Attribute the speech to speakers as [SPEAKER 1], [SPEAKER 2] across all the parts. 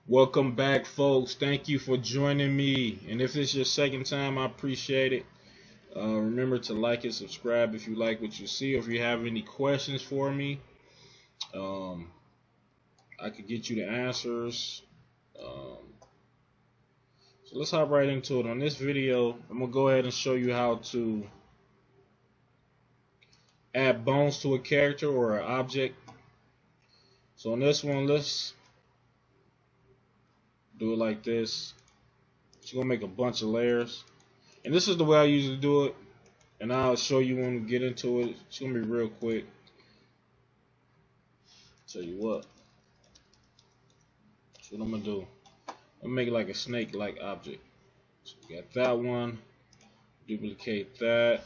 [SPEAKER 1] Welcome back, folks. Thank you for joining me. And if it's your second time, I appreciate it. Remember to like and subscribe if you like what you see. Or if you have any questions for me, um, I could get you the answers. Um, so let's hop right into it. On this video, I'm going to go ahead and show you how to add bones to a character or an object. So on this one, let's do it like this. It's going to make a bunch of layers. And this is the way I usually do it. And I'll show you when we get into it. It's going to be real quick. Tell you what. That's what I'm going to do. I'm going to make it like a snake-like object. So we got that one. Duplicate that.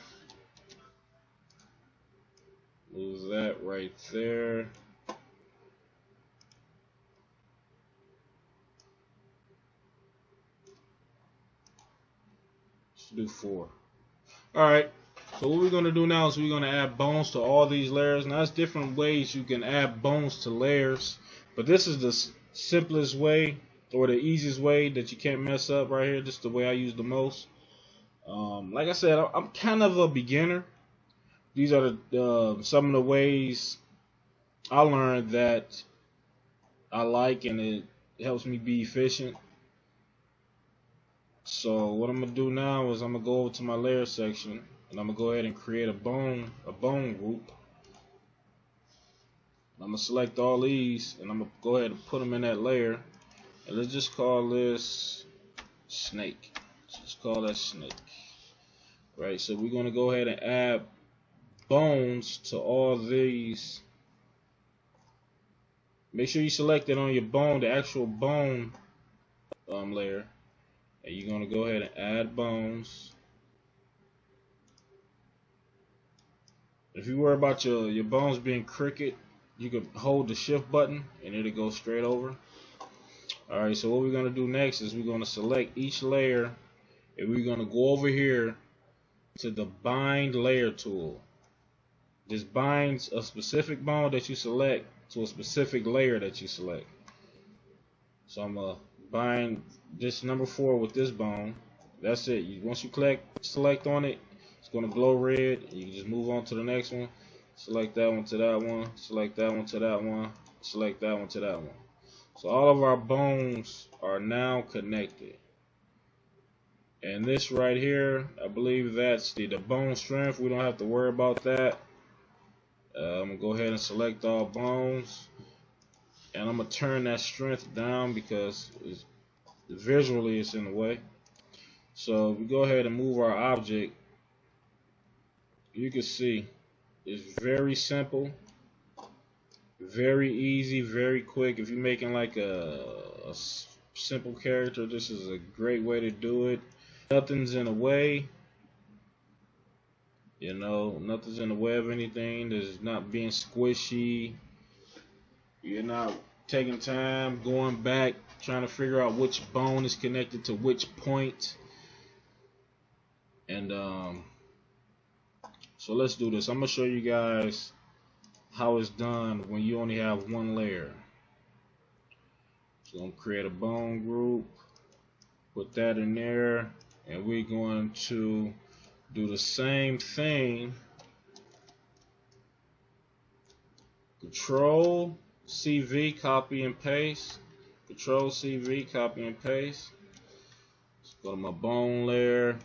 [SPEAKER 1] Move that right there. Let's do 4. Alright. So what we're going to do now is we're going to add bones to all these layers. Now there's different ways you can add bones to layers. But this is the simplest way, or the easiest way that you can't mess up right here. This is the way I use the most. Like I said, I'm kind of a beginner. These are some of the ways I learned that I like, and it helps me be efficient. So what I'm gonna do now is I'm gonna go over to my layer section, and I'm gonna go ahead and create a bone group. I'm gonna select all these, and I'm gonna go ahead and put them in that layer. And let's just call this snake. Let's just call that snake. Right. So we're gonna go ahead and add bones to all these. Make sure you select it on your bone, the actual bone layer, and you're gonna go ahead and add bones. If you worry about your bones being crooked, you can hold the shift button and it'll go straight over. Alright, so what we're gonna do next is we're gonna select each layer, and we're gonna go over here to the bind layer tool. This binds a specific bone that you select to a specific layer that you select. So I'm gonna bind this number 4 with this bone. That's it. Once you select on it, it's gonna glow red. You can just move on to the next one. Select that one to that one. Select that one to that one. Select that one to that one. So all of our bones are now connected. And this right here, I believe that's the bone strength. We don't have to worry about that. I'm gonna go ahead and select all bones, and I'm gonna turn that strength down because visually it's in the way. So we go ahead and move our object. You can see it's very simple, very easy, very quick. If you're making like a simple character, this is a great way to do it. Nothing's in the way. You know, nothing's in the way of anything. There's not being squishy. You're not taking time, going back, trying to figure out which bone is connected to which point. And so let's do this. I'm gonna show you guys how it's done when you only have one layer. So I'm gonna create a bone group, put that in there, and we're going to do the same thing. Control CV, copy and paste. Control CV, copy and paste. Let's go to my bone layer.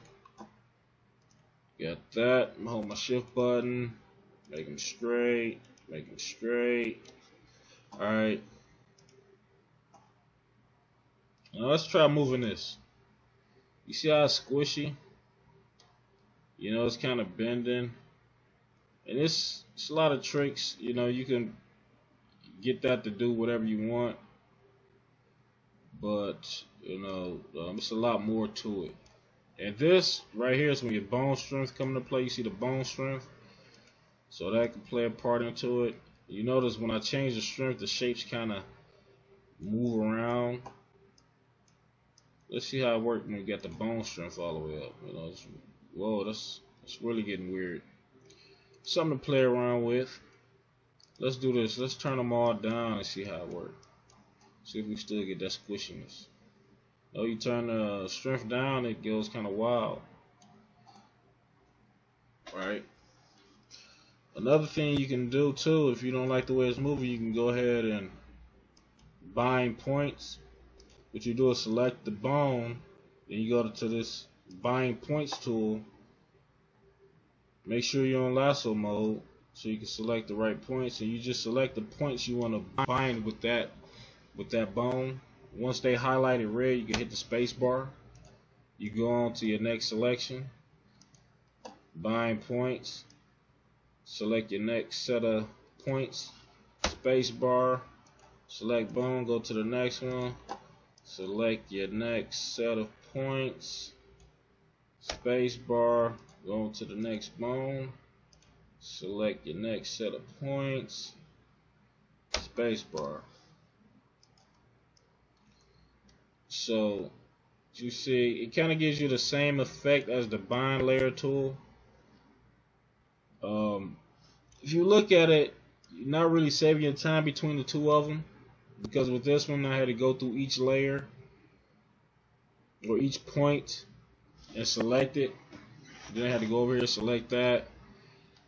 [SPEAKER 1] Got that. I'm gonna hold my shift button. Make them straight. Make them straight. Alright. Now let's try moving this. You see how it's squishy? You know, it's kind of bending. And it's a lot of tricks. You know, you can get that to do whatever you want. But, you know, it's a lot more to it. And this right here is when your bone strength come into play. You see the bone strength? So that can play a part into it. You notice when I change the strength, the shapes kind of move around. Let's see how it works when we got the bone strength all the way up. You know, whoa, that's really getting weird. Something to play around with. Let's do this. Let's turn them all down and see how it works. See if we still get that squishiness. Oh, you turn the strength down, it goes kind of wild. Right. Another thing you can do too, if you don't like the way it's moving, you can go ahead and bind points. What you do is select the bone, then you go to this bind points tool. Make sure you're on lasso mode so you can select the right points, and you just select the points you want to bind with that bone. Once they highlighted red, you can hit the space bar. You go on to your next selection, bind points, select your next set of points, space bar, select bone, go to the next one, select your next set of points, space bar, go to the next bone, select your next set of points, space bar. So you see, it kind of gives you the same effect as the bind layer tool. If you look at it, you're not really saving your time between the two of them, because with this one I had to go through each layer or each point and select it. Then I had to go over here and select that.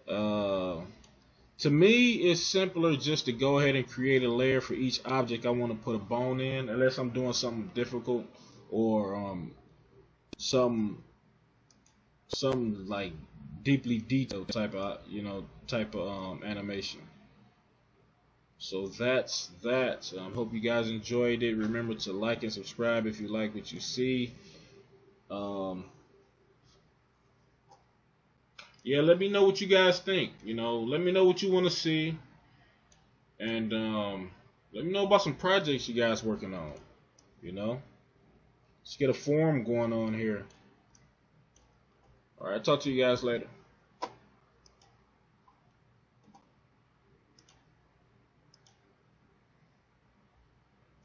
[SPEAKER 1] To me, it's simpler just to go ahead and create a layer for each object I want to put a bone in, unless I'm doing something difficult or some like deeply detailed type of animation. So that's that. Hope you guys enjoyed it. Remember to like and subscribe if you like what you see. Yeah, let me know what you guys think. Let me know what you want to see, and let me know about some projects you guys working on. Let's get a forum going on here. All right, talk to you guys later.